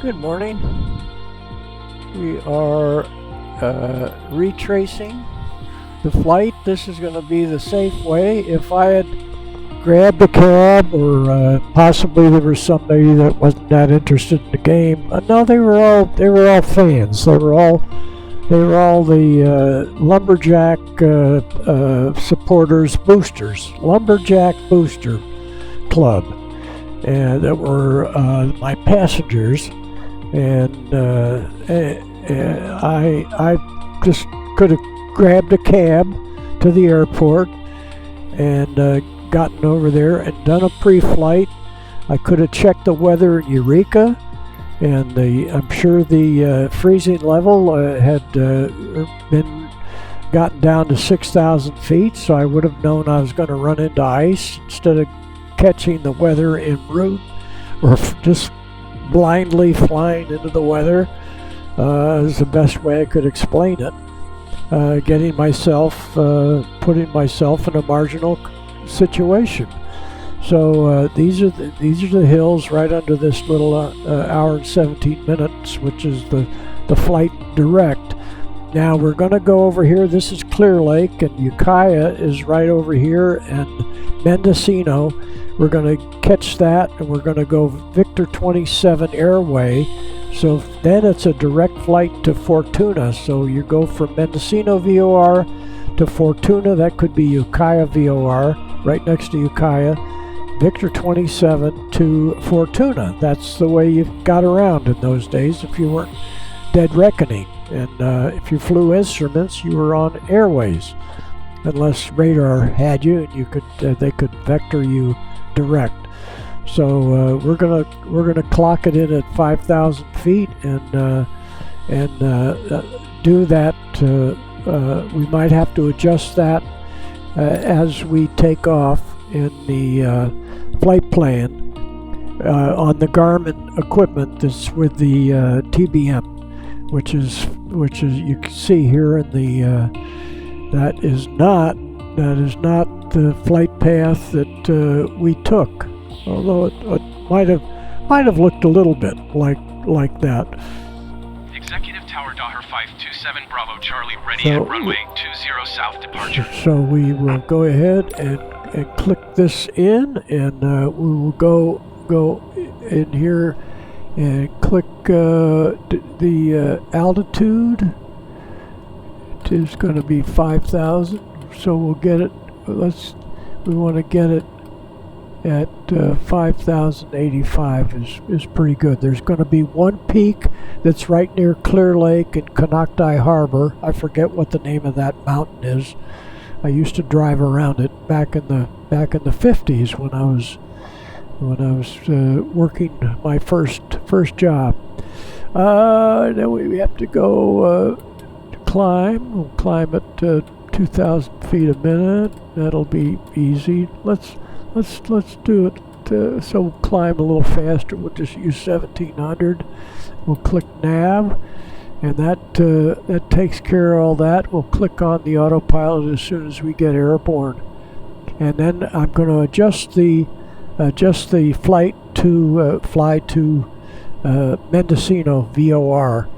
Good morning. We are retracing the flight. This is going to be the safe way. If I had grabbed a cab, or possibly there was somebody that wasn't that interested in the game. No, they were all fans. They were all the lumberjack supporters, boosters, lumberjack booster club, and that were my passengers. And I just could have grabbed a cab to the airport and gotten over there and done a pre-flight. I could have checked the weather in Eureka, and I'm sure the freezing level had been gotten down to 6,000 feet, so I would have known I was going to run into ice instead of catching the weather en route, or just blindly flying into the weather is the best way I could explain it. Putting myself in a marginal situation. So these are the hills right under this little hour and 17 minutes, which is the flight direct. Now we're going to go over here. This is Clear Lake, and Ukiah is right over here, and Mendocino. We're going to catch that, and we're going to go Victor 27 Airway. So then it's a direct flight to Fortuna. So you go from Mendocino VOR to Fortuna. That could be Ukiah VOR, right next to Ukiah. Victor 27 to Fortuna. That's the way you got around in those days if you weren't dead reckoning. And if you flew instruments, you were on airways, unless radar had you, and they could vector you direct. So we're gonna clock it in at 5,000 feet and do that. We might have to adjust that as we take off in the flight plan on the Garmin equipment that's with the TBM, which is you can see here in the that is not the flight path that we took, although it might have looked a little bit like that. Executive Tower Daher 527 Bravo Charlie ready at runway 20 south departure. So we will go ahead and click this in, and we will go in here and click the altitude. It is going to be 5,000, so we'll get it. We want to get it at 5,085 is pretty good. There's going to be one peak that's right near Clear Lake and Konocti Harbor. I forget what the name of that mountain is. I used to drive around it back in the 50s when I was working my first job. Then we have to go climb. We'll climb at 2,000 feet a minute. That'll be easy. Let's do it. So we'll climb a little faster. We'll just use 1,700. We'll click nav, and that takes care of all that. We'll click on the autopilot as soon as we get airborne, and then I'm going to adjust the flight to fly to Mendocino VOR,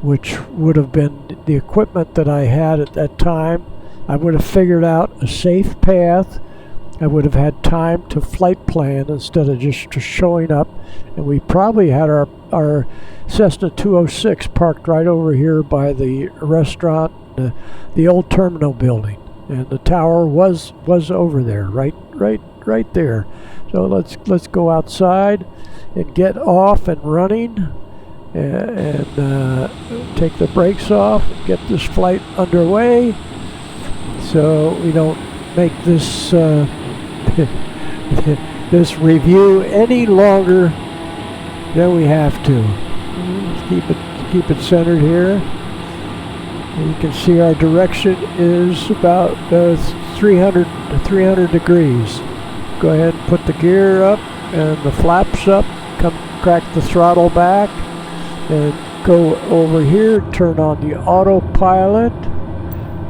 which would have been the equipment that I had at that time. I would have figured out a safe path. I would have had time to flight plan instead of just showing up. And we probably had our Cessna 206 parked right over here by the restaurant, the old terminal building. And the tower was over there, right there. So let's go outside and get off and running, and take the brakes off and get this flight underway, so we don't make this this review any longer than we have to. Let's keep it centered here. And you can see our direction is about 300 degrees. Go ahead and put the gear up and the flaps up. Crack the throttle back and go over here. Turn on the autopilot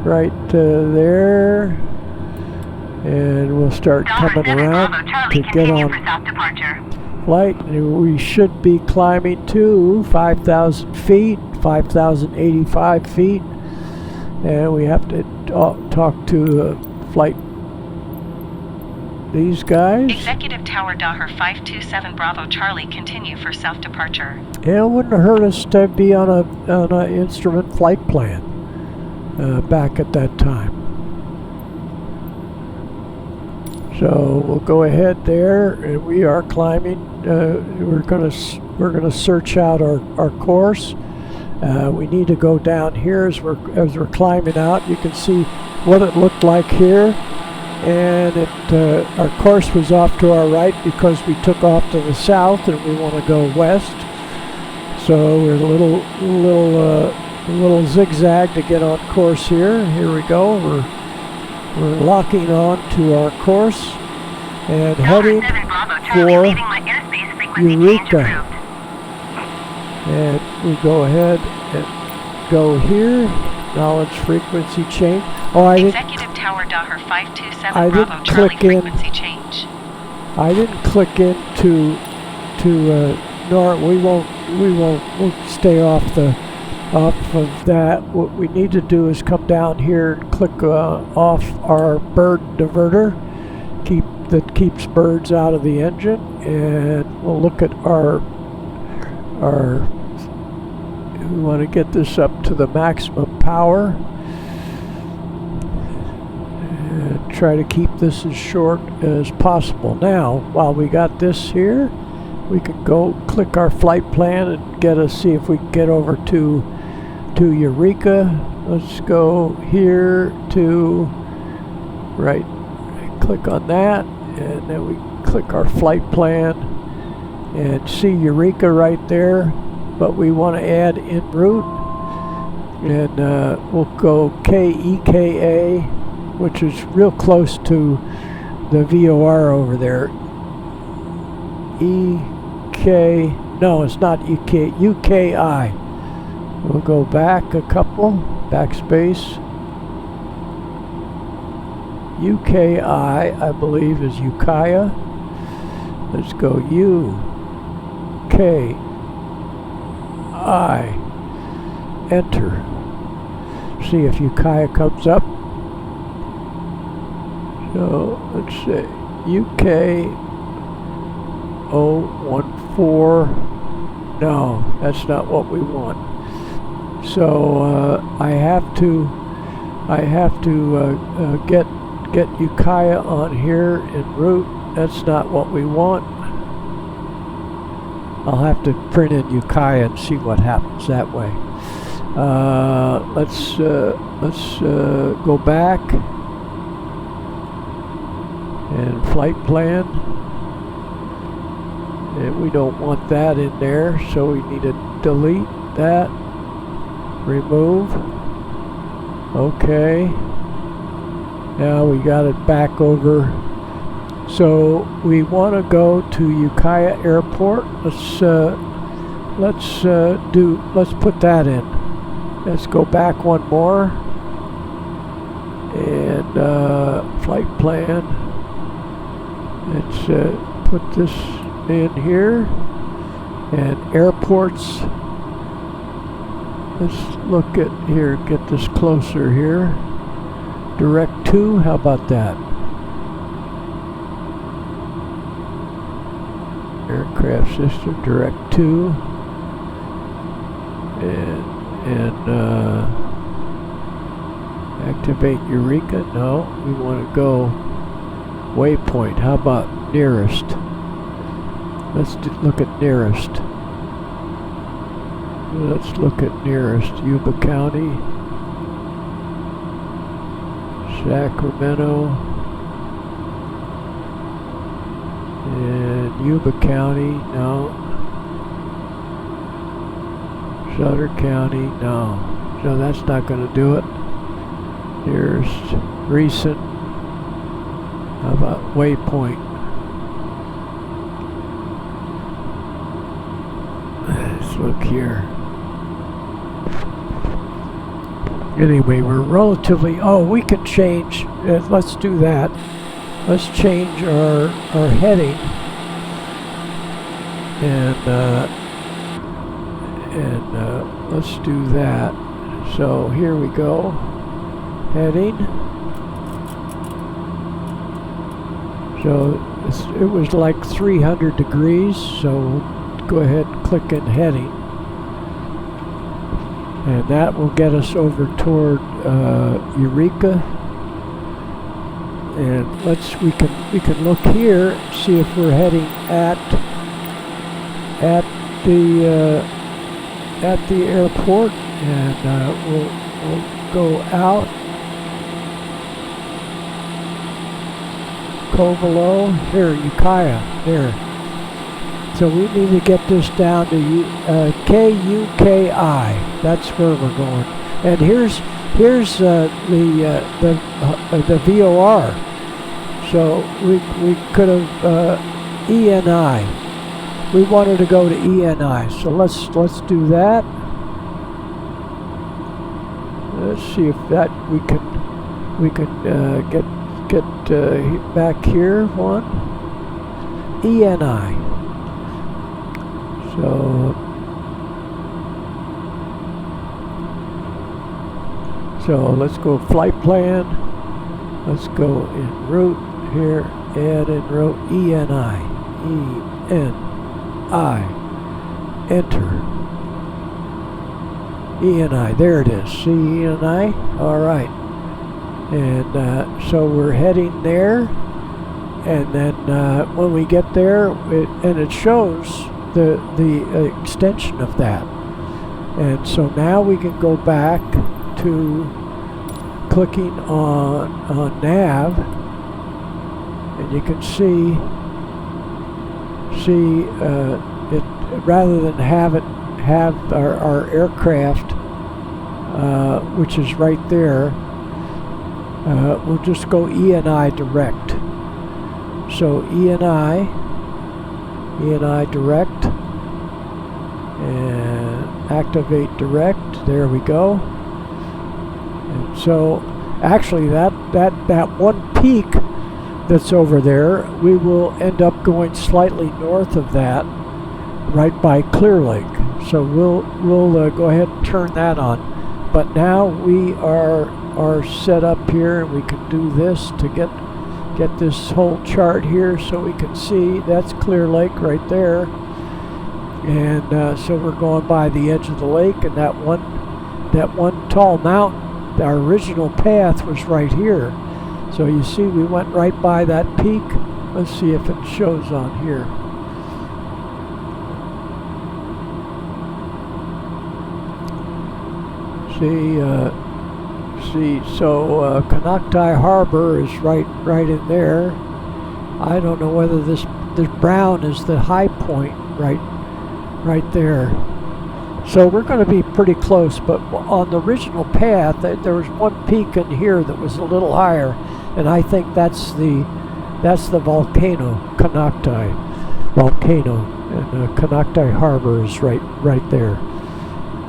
right there, and we'll start coming around to get on. flight. We should be climbing to 5,000 feet, 5,085 feet. And we have to talk to flight these guys. Executive Tower Daher 527 Bravo Charlie, continue for south departure. Yeah, it wouldn't have hurt us to be on a instrument flight plan back at that time. So we'll go ahead there, and we are climbing. We're gonna search out our course. We need to go down here as we're climbing out. You can see what it looked like here, and our course was off to our right because we took off to the south, and we want to go west. So we're a little zigzag to get on course here. Here we go. We're locking on to our course and heading for Eureka. And we go ahead and go here. Knowledge frequency change. Oh, Executive Tower Daher 527 Bravo Charlie, frequency change. I didn't click into nor we'll stay off of that. What we need to do is come down here and click off our bird diverter that keeps birds out of the engine, and we'll look at our we want to get this up to the maximum power and try to keep this as short as possible. Now, while we got this here, we can go click our flight plan and see if we can get over to Eureka. Let's go here to right, click on that, and then we click our flight plan and see Eureka right there, but we want to add en route, and we'll go KEKA, which is real close to the VOR over there. No, it's not UKI. We'll go back a couple, backspace. UKI, I believe, is Ukiah. Let's go UKI. Enter. See if Ukiah comes up. So let's say UK 014. No, that's not what we want. So I have to get Ukiah on here en route. That's not what we want. I'll have to print in Ukiah and see what happens that way. Let's go back and flight plan. And we don't want that in there, so we need to delete that. Remove. Okay. Now we got it back over. So we want to go to Ukiah Airport. Let's put that in. Let's go back one more. And flight plan. Let's put this in here. And airports. Let's look at here, get this closer here. Direct to, how about that? Aircraft system, direct to. And activate Eureka. No, we want to go waypoint. How about nearest? Let's look at nearest. Let's look at nearest. Yuba County, Sacramento, and Yuba County, no. Sutter County, no. So that's not going to do it. Nearest recent. How about waypoint? Let's look here. Anyway, we're relatively, we can change, let's do that. Let's change our heading and let's do that. So here we go, heading. So it was like 300 degrees, so we'll go ahead and click in heading. And that will get us over toward Eureka. And we can look here and see if we're heading at the airport, and we'll go out. Covelo, here, Ukiah, there. So we need to get this down to KUKI. That's where we're going. And here's the VOR. So we could have ENI. We wanted to go to ENI. So let's do that. Let's see if that we can get back here. One ENI. So let's go flight plan. Let's go in route here, add in route ENI. ENI. Enter. ENI, there it is. See ENI? Alright. And so we're heading there. And then when we get there, it shows the extension of that. And so now we can go back to clicking on nav, and you can see it, rather than have our aircraft, which is right there, we'll just go ENI direct. So ENI direct, and activate direct. There we go. And so actually that one peak that's over there, we will end up going slightly north of that, right by Clear Lake. So we'll go ahead and turn that on. But now we are set up here, and we can do this to get this whole chart here, so we can see that's Clear Lake right there. And so we're going by the edge of the lake, and that one tall mountain, our original path was right here. So you see we went right by that peak. Let's see if it shows on here. So Canocti Harbor is right in there. I don't know whether this brown is the high point right there. So we're going to be pretty close, but on the original path there was one peak in here that was a little higher, and I think that's the volcano, Canocti volcano, and Canocti Harbor is right there.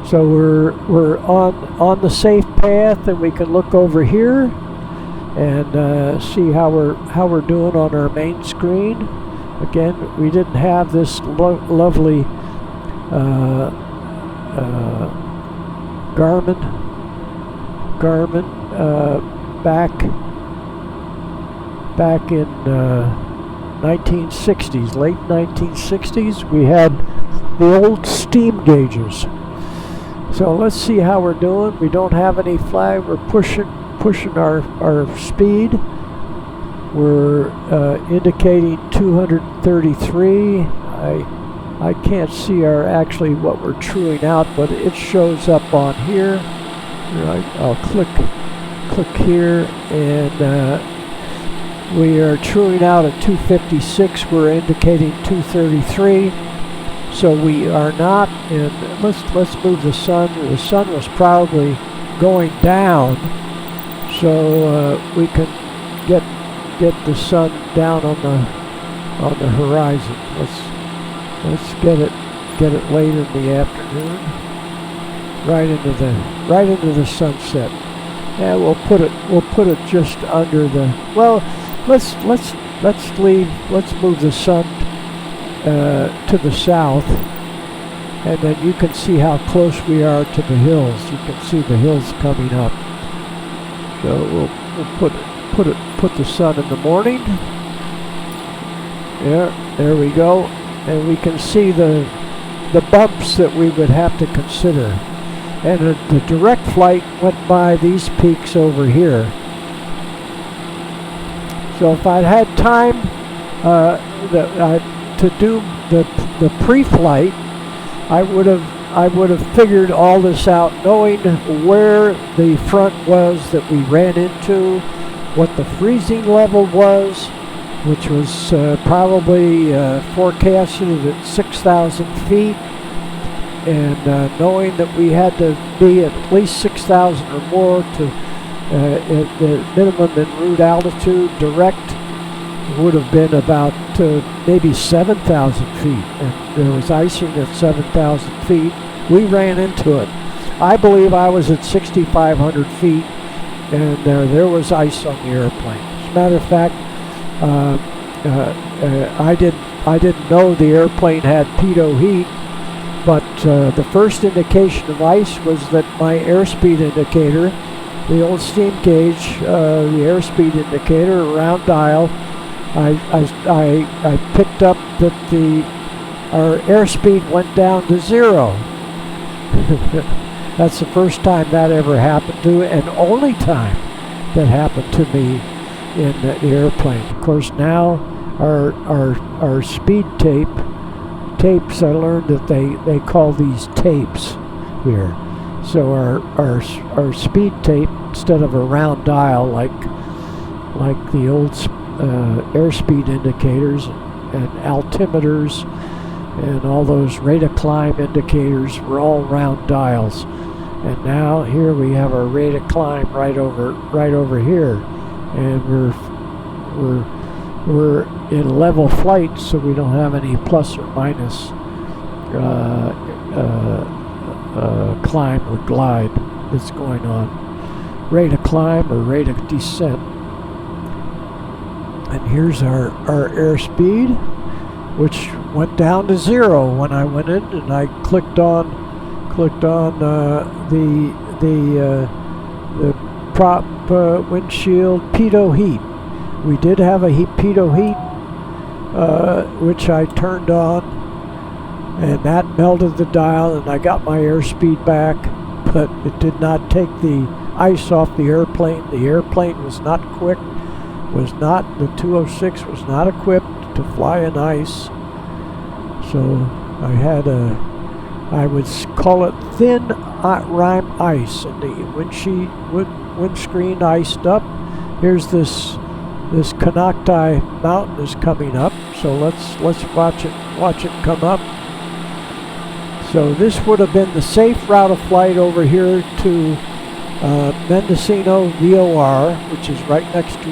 So we're on the safe path, and we can look over here and see how we're doing on our main screen. Again, we didn't have this lovely Garmin back in 1960s, late 1960s. We had the old steam gauges. So let's see how we're doing. We don't have any flag. We're pushing our speed. We're indicating 233. I can't see actually what we're truing out, but it shows up on here. I'll click here, and we are truing out at 256. We're indicating 233. So we are not in. Let's move the sun. The sun was probably going down, so we can get the sun down on the horizon. Let's get it late in the afternoon, right into the sunset. Yeah, we'll put it just under the. Well, let's move the sun to the south, and then you can see how close we are to the hills. You can see the hills coming up. So we'll put the sun in the morning. There we go, and we can see the bumps that we would have to consider. And the direct flight went by these peaks over here. So if I'd had time to do the pre-flight, I would have figured all this out, knowing where the front was that we ran into, what the freezing level was, which was probably forecasted at 6,000 feet, and knowing that we had to be at least 6,000 or more to at the minimum en route altitude. Direct would have been about maybe 7,000 feet, and there was icing at 7,000 feet. We ran into it. I believe I was at 6,500 feet, and there was ice on the airplane. As a matter of fact, I didn't know the airplane had pitot heat, but the first indication of ice was that my airspeed indicator, the old steam gauge, the airspeed indicator, around dial, I picked up that our airspeed went down to 0. That's the first time that ever happened to, and only time that happened to me in the airplane. Of course, now our speed tapes, I learned that they call these tapes here. So our speed tape, instead of a round dial like the old airspeed indicators and altimeters and all those rate of climb indicators, were all round dials. And now here we have our rate of climb right over here, and we're in level flight, so we don't have any plus or minus climb or glide that's going on. Rate of climb or rate of descent. And here's our airspeed, which went down to 0 when I went in, and I clicked on the prop windshield pitot heat. We did have a pitot heat, which I turned on, and that melted the dial, and I got my airspeed back, but it did not take the ice off the airplane. The airplane was not quick, the 206 was not equipped to fly in ice. So I would call it thin rime ice, and the windscreen iced up. Here's this Canocti mountain is coming up, so let's watch it come up. So this would have been the safe route of flight over here to Mendocino VOR, which is right next to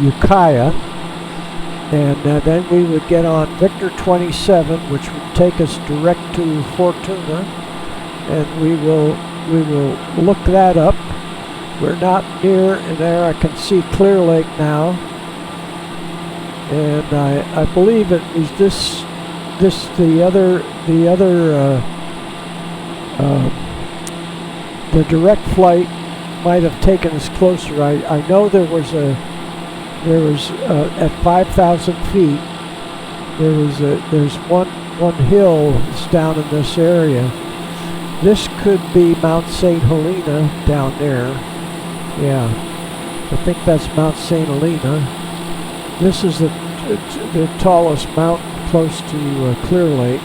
Ukiah, and then we would get on Victor 27, which would take us direct to Fortuna, and we will look that up. We're not near, and there I can see Clear Lake now, and I believe it was the direct flight might have taken us closer. I know there was at 5,000 feet, there's one hill that's down in this area. This could be Mount St. Helena down there. Yeah, I think that's Mount St. Helena. This is the tallest mountain close to Clear Lake.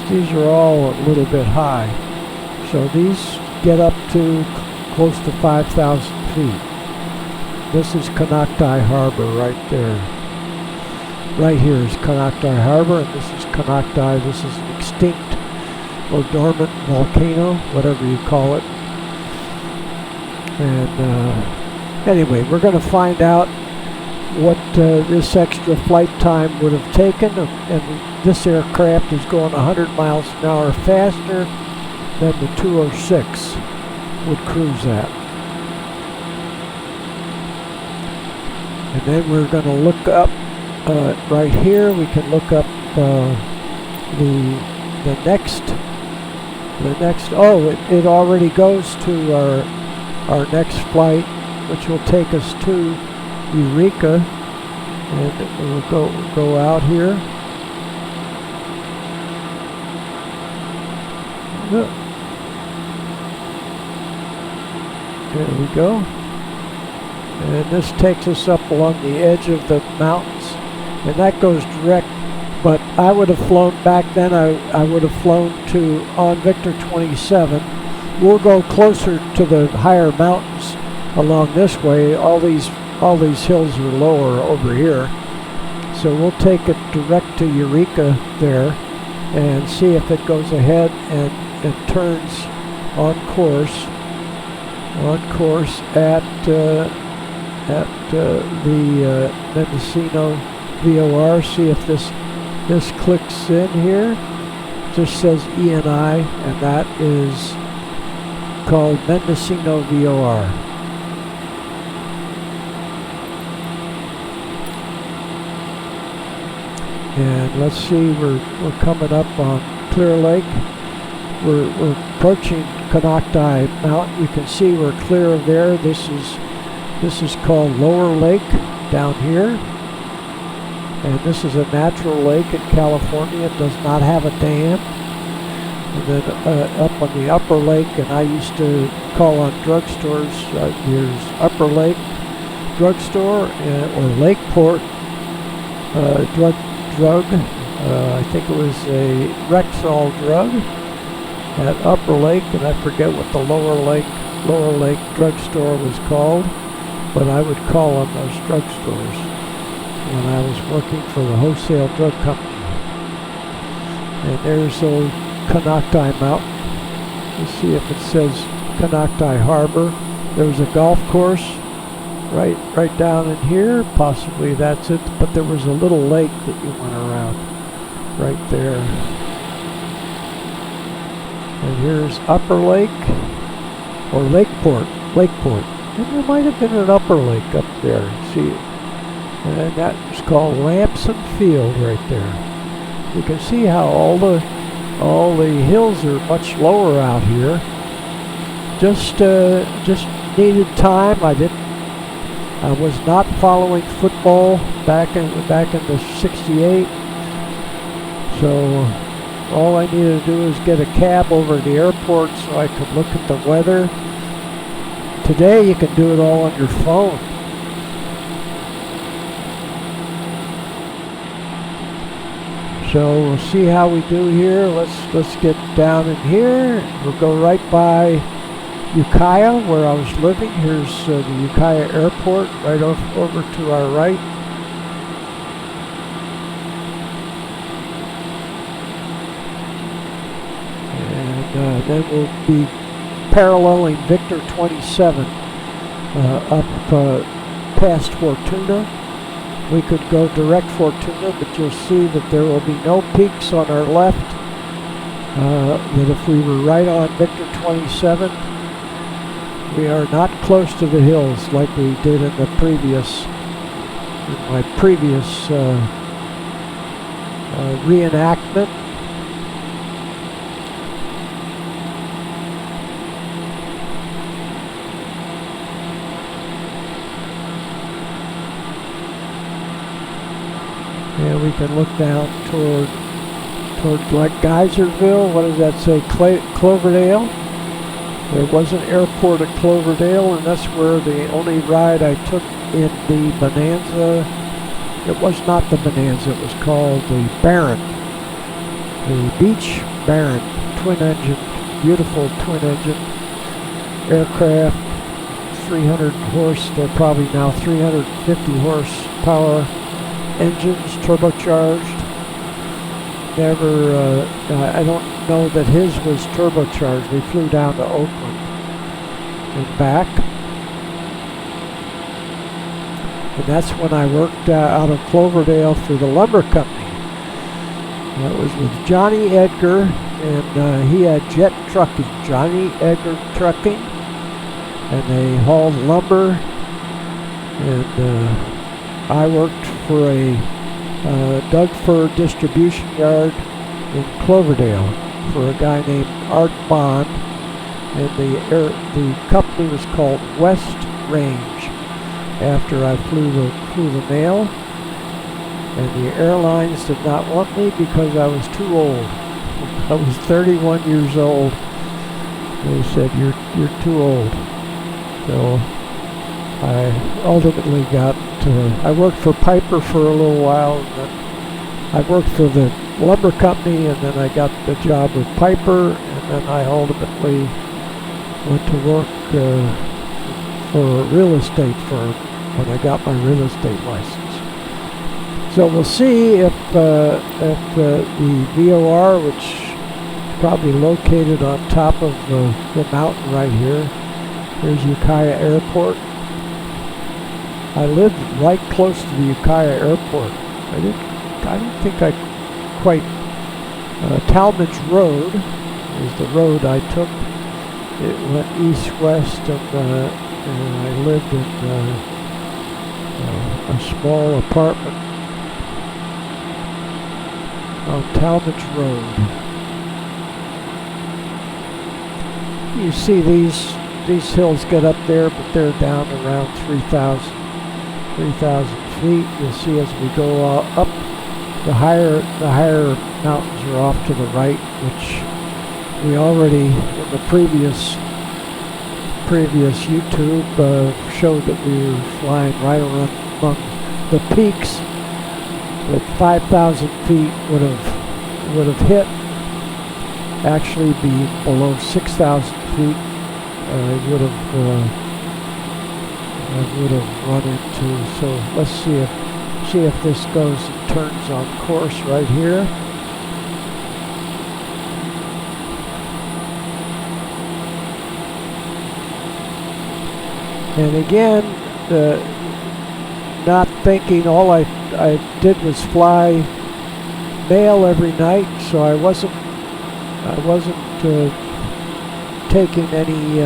These are all a little bit high. So these get up to close to 5,000 feet. This is Canocti Harbor right there. Right here is Canocti Harbor, and this is Canocti. This is an extinct or dormant volcano, whatever you call it. And anyway, we're going to find out what this extra flight time would have taken, and this aircraft is going 100 miles an hour faster than the 206 would cruise at. And then we're going to look up right here. We can look up the next. Oh, it already goes to our next flight, which will take us to Eureka, and we'll go out here. There we go. And this takes us up along the edge of the mountains, and that goes direct. But I would have flown back then. I would have flown to on Victor 27. We'll go closer to the higher mountains along this way. All these hills are lower over here, so we'll take it direct to Eureka there, and see if it goes ahead and turns on course at the Mendocino VOR. See if this clicks in here. It just says ENI, and that is called Mendocino VOR. And let's see, we're coming up on Clear Lake. We're approaching Canocti Mountain. You can see we're clear of there. This is called Lower Lake down here. And this is a natural lake in California. It does not have a dam. And then up on the Upper Lake, and I used to call on drugstores. Here's Upper Lake Drugstore or Lakeport drug. I think it was a Rexall drug at Upper Lake, and I forget what the Lower Lake drugstore was called, but I would call on those drugstores when I was working for the wholesale drug company. And there's old Canocti Mountain. Let's see if it says Canocti Harbor. There's a golf course right down in here. Possibly that's it, but there was a little lake that you went around right there. And here's Upper Lake or Lakeport. And there might have been an Upper Lake up there. See, and that was called Lamson Field right there. You can see how all the hills are much lower out here. Just needed time. I was not following football back in the '68, so all I needed to do is get a cab over to the airport so I could look at the weather. Today you can do it all on your phone. So we'll see how we do here. Let's get down in here. We'll go right by Ukiah, where I was living. Here's the Ukiah Airport right over to our right. And then we'll be paralleling Victor 27 up past Fortuna. We could go direct Fortuna, but you'll see that there will be no peaks on our left. That if we were right on Victor 27, we are not close to the hills like we did in my previous reenactment. And we can look down toward like Geyserville. What does that say? Cloverdale. There was an airport at Cloverdale, and that's where the only ride I took in the Bonanza. It was not the Bonanza. It was called the Baron, the Beach Baron, twin engine, beautiful twin engine aircraft. 300 horse. They're probably now 350 horsepower. Engines, turbocharged. Never, I don't know that his was turbocharged. We flew down to Oakland and back. And that's when I worked out of Cloverdale for the lumber company. That was with Johnny Edgar, and he had Jet Trucking, Johnny Edgar Trucking, and they hauled lumber and I worked for a Doug Fir distribution yard in Cloverdale for a guy named Art Bond, and the company was called West Range. After I flew the mail, and the airlines did not want me because I was too old. I was 31 years old. They said you're too old. So I ultimately I worked for Piper for a little while, and then I worked for the lumber company, and then I got the job with Piper, and then I ultimately went to work for a real estate firm when I got my real estate license. So we'll see if the VOR, which is probably located on top of the mountain right here. Here's Ukiah Airport. I lived right close to the Ukiah Airport. I don't think I quite. Talmadge Road is the road I took. It went east-west, and I lived in a small apartment on Talmadge Road. You see these hills get up there, but they're down around 3,000 feet. You'll see as we go up, the higher mountains are off to the right, which we already in the previous YouTube showed that we were flying right around among the peaks that 5,000 feet would have hit. Actually, be below 6,000 feet, I would have run into. So let's see if this goes and turns on course right here. And again, not thinking, all I did was fly mail every night, so I wasn't taking any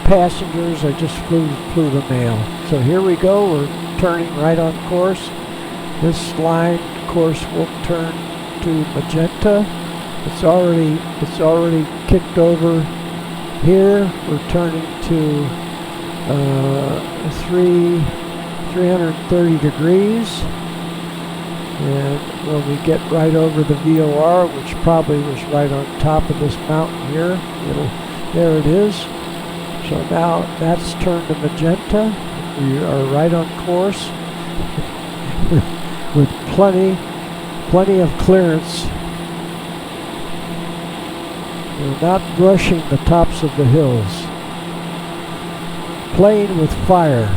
passengers. I just flew the mail. So here we go. We're turning right on course. This line, of course, will turn to magenta. It's already kicked over. Here we're turning to 330 degrees, and when we get right over the VOR, which probably was right on top of this mountain here, there it is. So now that's turned to magenta. We are right on course with plenty of clearance. We're not brushing the tops of the hills. Playing with fire.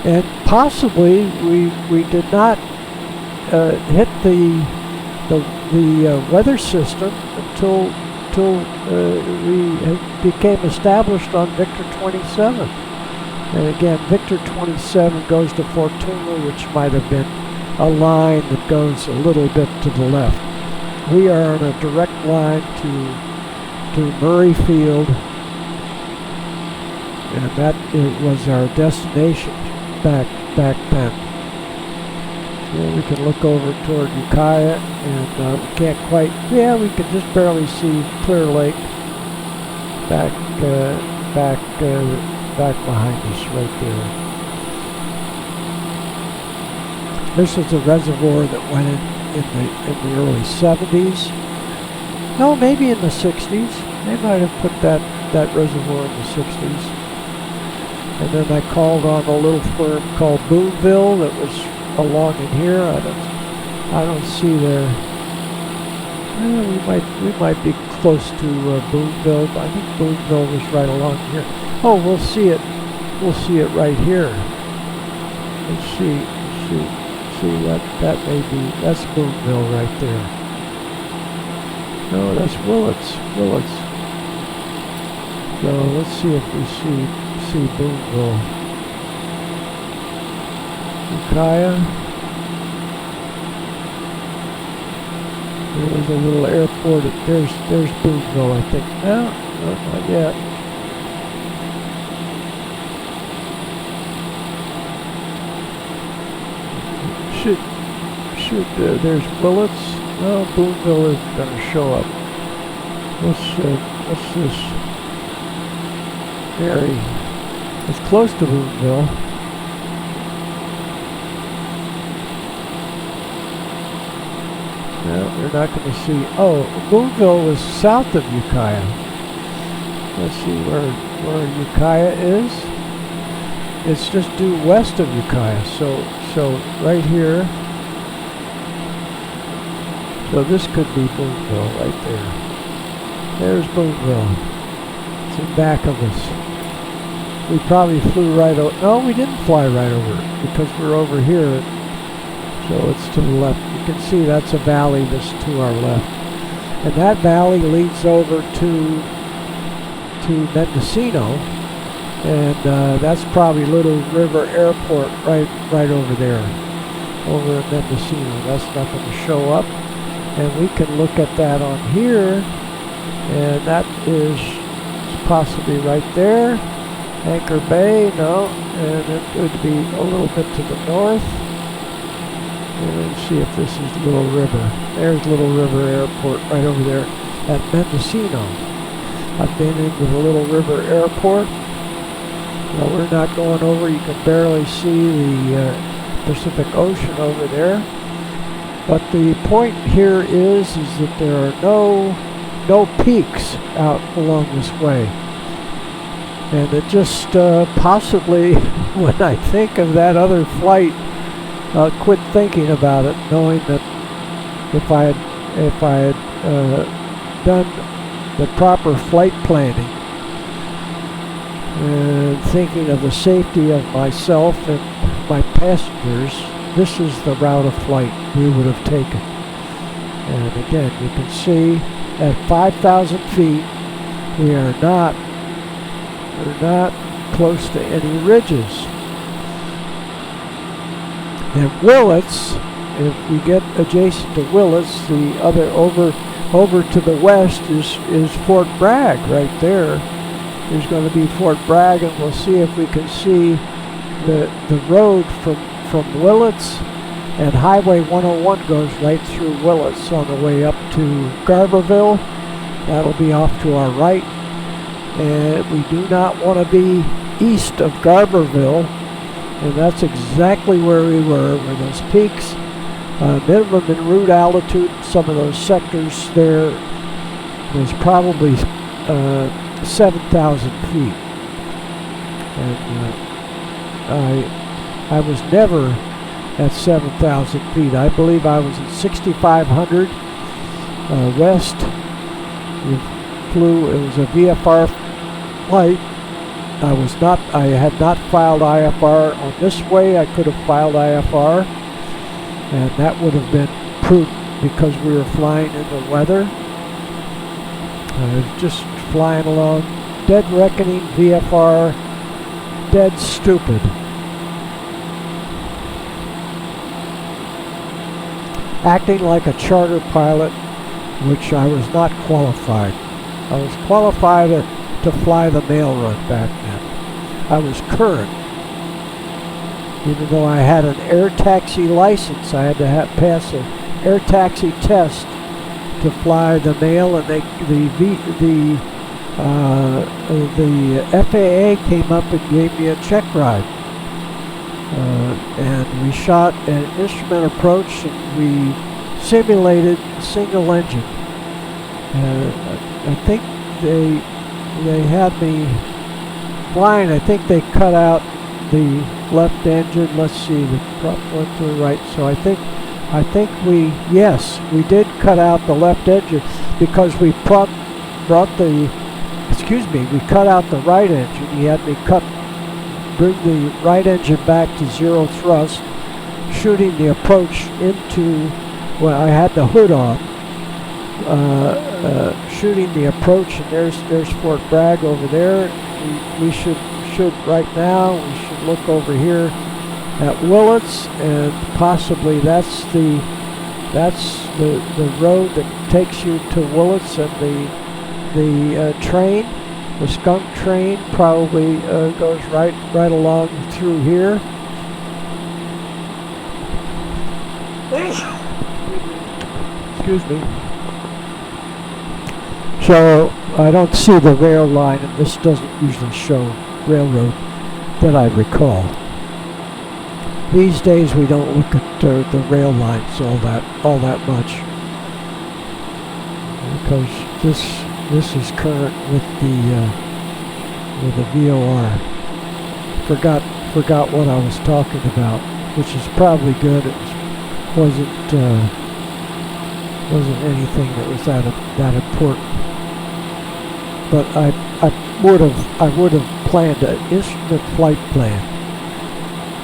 And possibly we did not hit the weather system until we became established on Victor 27. And again, Victor 27 goes to Fortuna, which might have been a line that goes a little bit to the left. We are on a direct line to Murray Field, and that was our destination back then. Here we can look over toward Ukiah, and we can't quite. Yeah, we can just barely see Clear Lake back behind us right there. This is a reservoir that went in the early 70s. No, maybe in the 60s. They might have put that reservoir in the 60s. And then I called on a little firm called Boonville that was along in here. I don't see their. We might be close to Boonville. I think Boonville was right along here. Oh, we'll see it. We'll see it right here. Let's see that may be. That's Boonville right there. No, that's Willits. So let's see if we see Boonville. Ukiah. There was a little airport. There's Boonville, I think. No, not yet. There's Willits. No, Boonville isn't going to show up. What's this? Mary. It's close to Boonville. No, they're not going to see. Oh, Boonville was south of Ukiah. Let's see where Ukiah is. It's just due west of Ukiah. So right here. So this could be Boonville right there. There's Boonville. It's in back of us. We probably flew right over. No, we didn't fly right over it because we're over here. So it's to the left. You can see that's a valley that's to our left. And that valley leads over to Mendocino. And that's probably Little River Airport right over there. Over at Mendocino. That's not going to show up. And we can look at that on here. And that is possibly right there. Anchor Bay, no. And it would be a little bit to the north. And let's see if this is Little River. There's Little River Airport right over there at Mendocino. I've been into the Little River Airport. Now we're not going over. You can barely see the Pacific Ocean over there. But the point here is that there are no peaks out along this way. And it just possibly, when I think of that other flight, I'll quit thinking about it, knowing that if I had done the proper flight planning and thinking of the safety of myself and my passengers, this is the route of flight we would have taken. And again, you can see at 5,000 feet, we're not close to any ridges. And Willits, if we get adjacent to Willits, the other over to the west is Fort Bragg right there. There's going to be Fort Bragg, and we'll see if we can see the road from Willits, and Highway 101 goes right through Willits on the way up to Garberville. That'll be off to our right. And we do not want to be east of Garberville, and that's exactly where we were those peaks. Minimum en route altitude, some of those sectors there was probably 7,000 feet. And I was never at 7,000 feet. I believe I was at 6,500 west. We flew, it was a VFR flight. I had not filed IFR on this way. I could have filed IFR, and that would have been prudent because we were flying in the weather. Just flying along, dead reckoning VFR, dead stupid. Acting like a charter pilot, which I was not qualified. I was qualified to fly the mail run back then. I was current. Even though I had an air taxi license, I had to pass an air taxi test to fly the mail, and the FAA came up and gave me a check ride. And we shot an instrument approach, and we simulated single engine. I think they had me flying. I think they cut out the left engine. Let's see, the prop went to the right. So I think we did cut out the left engine because we cut out the right engine. He had me bring the right engine back to zero thrust, shooting the approach into, well, I had the hood on, shooting the approach, and there's Fort Bragg over there. We should right now, we should look over here at Willits, and possibly that's the That's the road that takes you to Willits, and the train, the skunk train, probably goes right along through here. Excuse me. So I don't see the rail line, and this doesn't usually show railroad that I recall. These days we don't look at the rail lines all that much, because this is current with the VOR. Forgot what I was talking about, which is probably good. It wasn't anything that was that important. But I would have planned an instrument flight plan,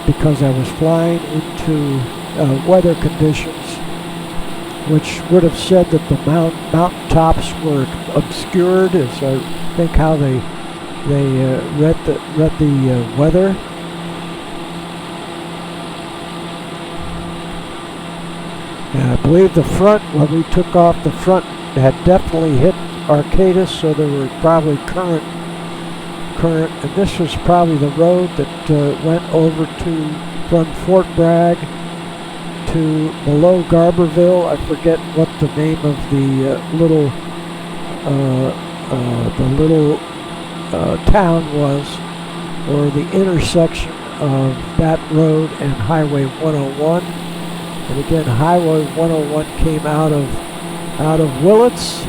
because I was flying into weather conditions which would have said that the mountain tops were obscured, is I think how they read the weather. And I believe the front, when we took off, the front had definitely hit Arcadis, so there were probably current, and this was probably the road that went over from Fort Bragg to below Garberville. I forget what the name of the little town was, or the intersection of that road and Highway 101. And again, Highway 101 came out of Willits,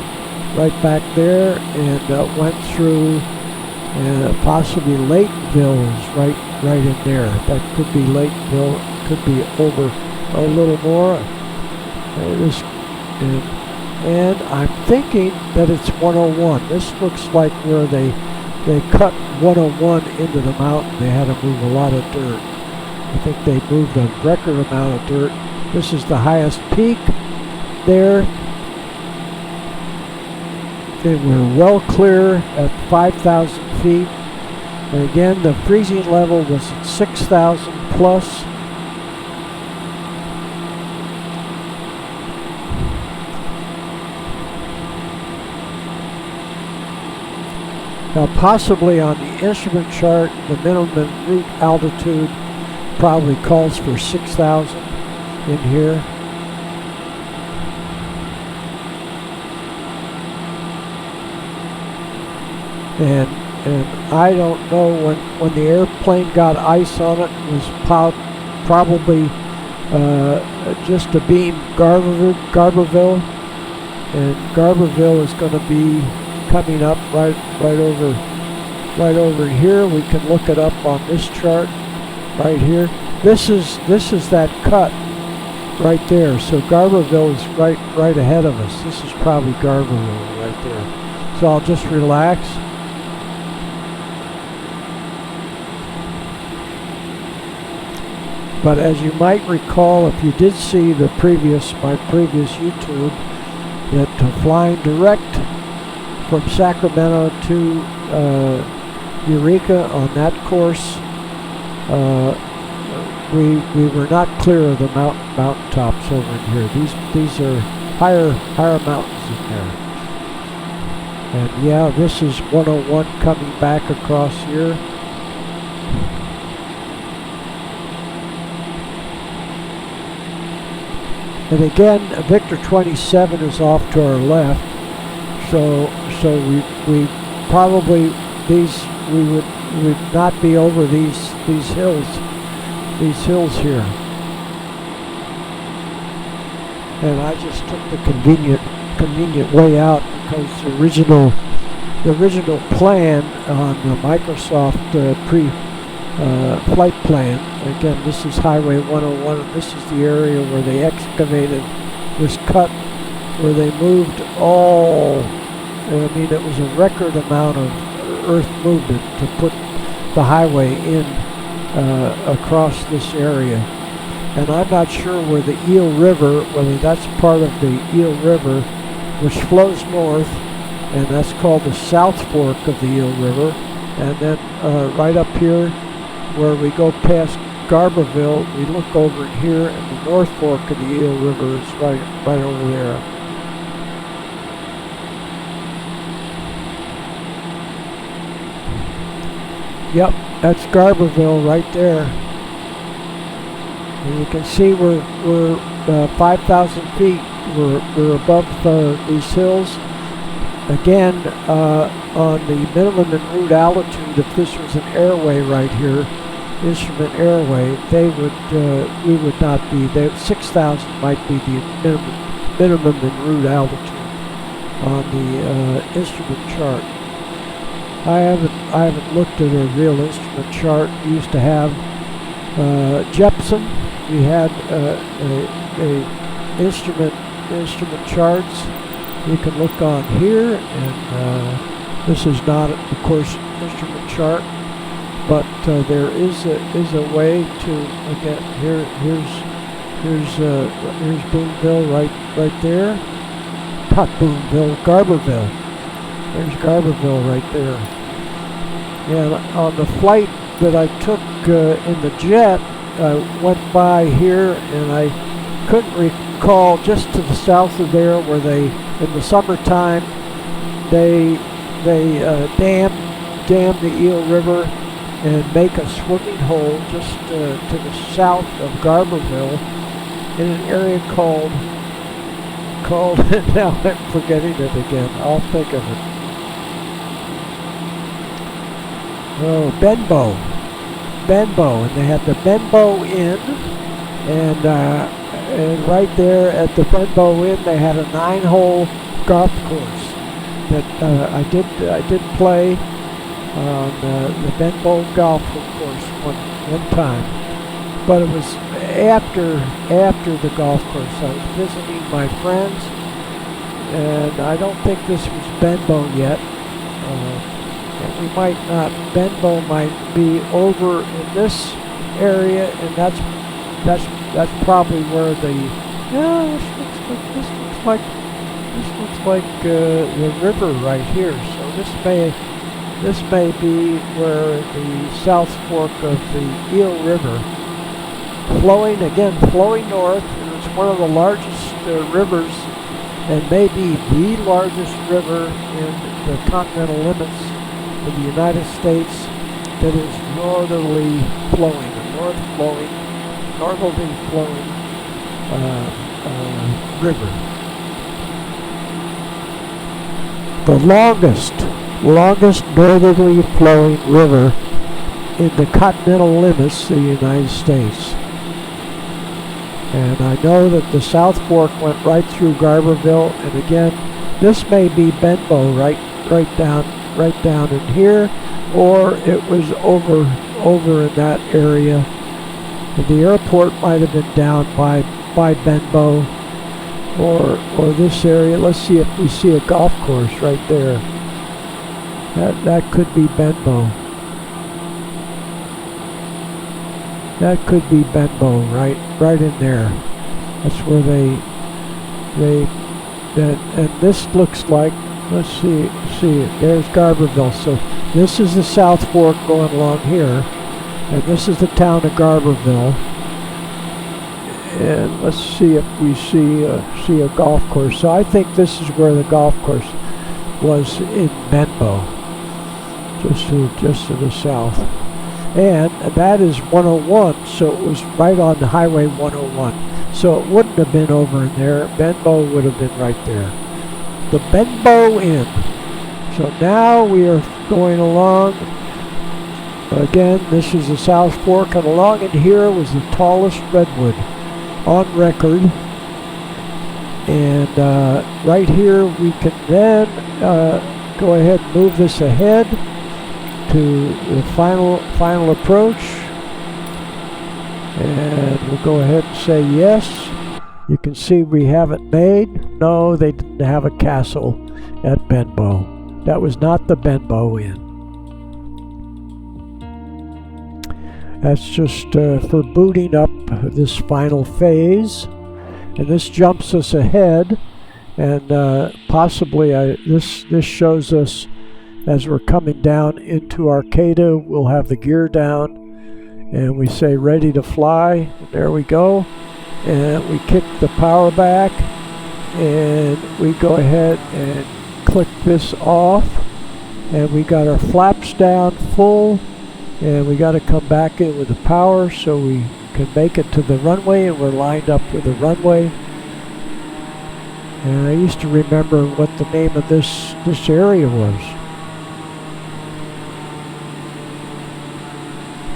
right back there, and went through possibly Laytonville is right in there. That could be Laytonville, could be over a little more. And I'm thinking that it's 101. This looks like where they cut 101 into the mountain. They had to move a lot of dirt. I think they moved a record amount of dirt. This is the highest peak there. They were well clear at 5,000 feet. And again, the freezing level was at 6,000 plus. Now, possibly on the instrument chart, the minimum route altitude probably calls for 6,000 in here. And I don't know when the airplane got ice on it, was probably just a beam Garberville, and Garberville is going to be coming up right over here. We can look it up on this chart right here. This is that cut right there. So Garberville is right ahead of us. This is probably Garberville right there. So I'll just relax. But as you might recall, if you did see my previous YouTube, that flying direct from Sacramento to Eureka on that course, we were not clear of the mountain tops over in here. These are higher mountains in there. And yeah, this is 101 coming back across here. And again, Victor 27 is off to our left, so we probably we would not be over these hills here. And I just took the convenient way out, because the original plan on the Microsoft flight plan. Again, this is Highway 101, and this is the area where they excavated this cut, where they moved it was a record amount of earth movement to put the highway in across this area. And I'm not sure where the Eel River, whether that's part of the Eel River, which flows north, and that's called the South Fork of the Eel River. And then right up here, where we go past Garberville. We look over here, and the North Fork of the Eel River is right over there. Yep, that's Garberville right there. And you can see we're 5,000 feet. We're above these hills. Again, on the minimum en route altitude, if this was an airway right here, instrument airway, we would not be there. 6,000 might be the minimum en route altitude on the instrument chart. I haven't looked at a real instrument chart. We used to have Jepson. We had a instrument charts. You can look on here, and this is not, of course, instrument chart, but there is a way to, again, here's Boonville right there. Not Boonville, Garberville. There's Garberville right there. And on the flight that I took in the jet, I went by here, and I couldn't recall, just to the south of there, where they, in the summertime, they dam the Eel River and make a swimming hole just to the south of Garberville in an area called now I'm forgetting it again. I'll think of it. Oh, Benbow, and they had the Benbow Inn, and right there at the Benbow Inn they had a 9-hole golf course that I did play on the Benbow golf course one time, but it was after the golf course. I was visiting my friends, and I don't think this was Benbow yet. We might not. Benbow might be over in this area, and that's probably where the this looks like the river right here. So this may be where the South Fork of the Eel River flowing north, and it's one of the largest rivers, and maybe the largest river in the continental limits of the United States that is northerly flowing, river. The longest northerly flowing river in the continental limits of the United States. And I know that the South Fork went right through Garberville, and again, this may be Benbow right down in here, or it was over in that area. And the airport might have been down by Benbow, or this area. Let's see if we see a golf course right there. That could be Benbow. That could be Benbow right in there. That's where and this looks like, let's see, there's Garberville. So this is the South Fork going along here, and this is the town of Garberville. And let's see if we see a golf course. So I think this is where the golf course was, in Benbow, just to the south. And that is 101, so it was right on the Highway 101. So it wouldn't have been over in there. Benbow would have been right there. The Benbow Inn. So now we are going along. Again, this is the South Fork, and along in here was the tallest redwood on record. And right here we can then go ahead and move this ahead to the final approach, and we'll go ahead and say yes. You can see we haven't made. No, they didn't have a castle at Benbow. That was not the Benbow Inn. That's just for booting up this final phase, and this jumps us ahead, and possibly this shows us as we're coming down into Arcata. We'll have the gear down, and we say ready to fly, and there we go, and we kick the power back, and we go ahead and click this off, and we got our flaps down full, and we got to come back in with the power so we can make it to the runway, and we're lined up with the runway. And I used to remember what the name of this area was.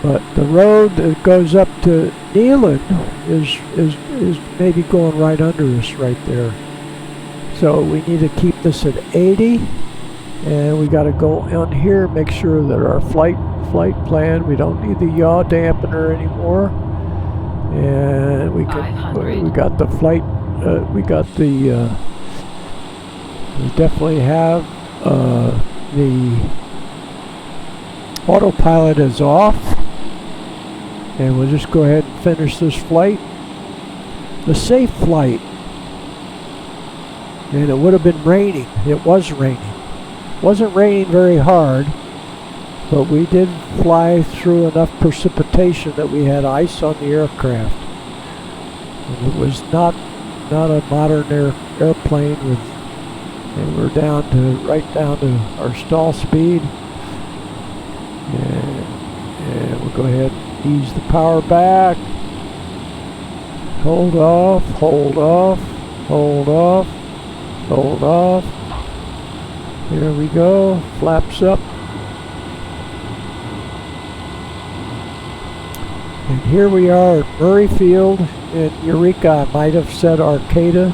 But the road that goes up to Neyland is maybe going right under us right there. So we need to keep this at 80, and we got to go on here, make sure that our flight plan, we don't need the yaw dampener anymore, and we got the flight. We definitely have the autopilot is off, and we'll just go ahead and finish this flight, the safe flight. And it would have been raining. It was raining. It wasn't raining very hard, but we did fly through enough precipitation that we had ice on the aircraft. And it was not a modern airplane with, and we're right down to our stall speed. And we'll go ahead and ease the power back. Hold off, hold off, hold off, hold off. Here we go, flaps up. And here we are at Murray Field in Eureka. I might have said Arcata.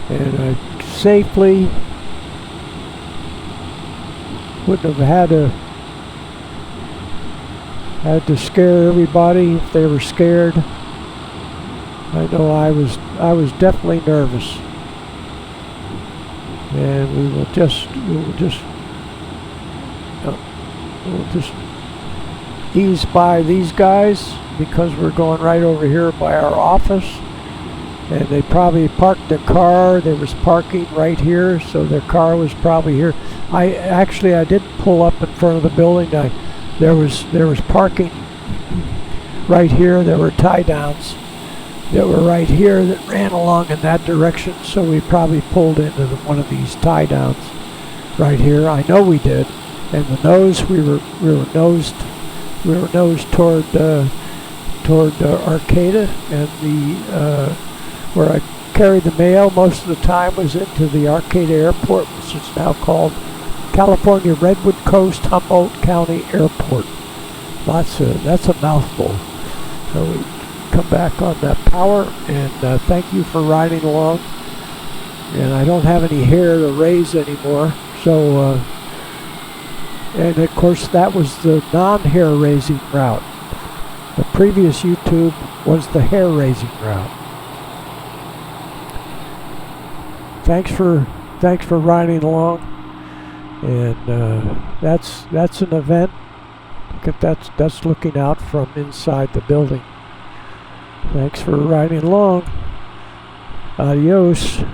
And I safely wouldn't have had to scare everybody if they were scared. I know I was definitely nervous. And we'll just ease by these guys because we're going right over here by our office. And they probably parked their car. They was parking right here, so their car was probably here. I didn't pull up in front of the building. There was parking right here. There were tie downs that were right here that ran along in that direction. So we probably pulled into one of these tie downs right here. I know we did. And the nose, we were nosed toward Arcata, and the where I carried the mail most of the time was into the Arcata Airport, which is now called California Redwood Coast Humboldt County Airport. That's a mouthful. So we come back on that power, and thank you for riding along. And I don't have any hair to raise anymore, so and of course that was the non-hair raising route. The previous YouTube was the hair raising route. Thanks for riding along, and that's an event. Look at that's looking out from inside the building. Thanks for riding along. Adios.